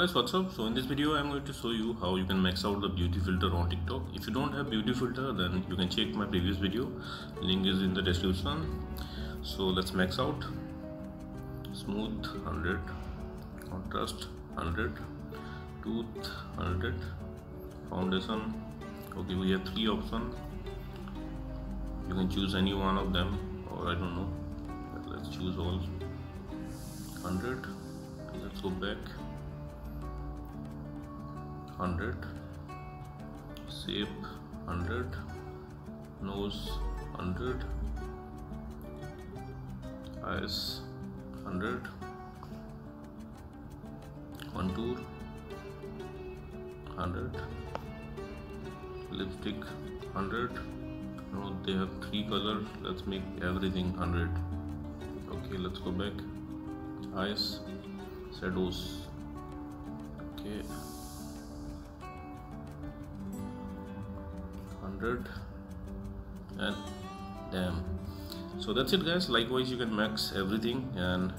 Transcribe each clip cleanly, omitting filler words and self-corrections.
guys, what's up? So in this video I'm going to show you how you can max out the beauty filter on TikTok. If you don't have beauty filter, then you can check my previous video, link is in the description. So let's max out. Smooth 100, contrast 100, tooth 100, foundation. Okay, we have 3 options. You can choose any one of them, or I don't know, let's choose all. 100, let's go back. 100, shape 100, nose 100, eyes 100, contour 100, lipstick 100. Now they have 3 colors, let's make everything 100. Okay, let's go back. Eyes, shadows. Okay, 100, and damn. So that's it guys. Likewise, you can max everything, and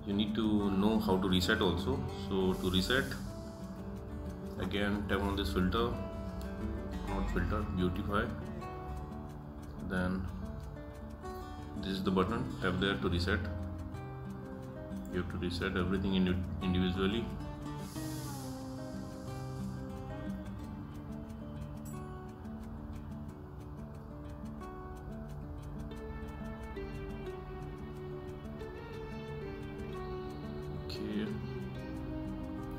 you need to know how to reset also. So to reset, again tap on this filter, not filter, beautify. Then this is the button, tap there to reset. You have to reset everything individually. Okay,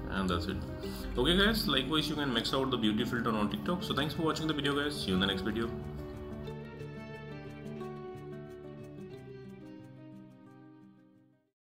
and that's it. Okay guys, likewise you can max out the beauty filter on TikTok. So thanks for watching the video guys. See you in the next video.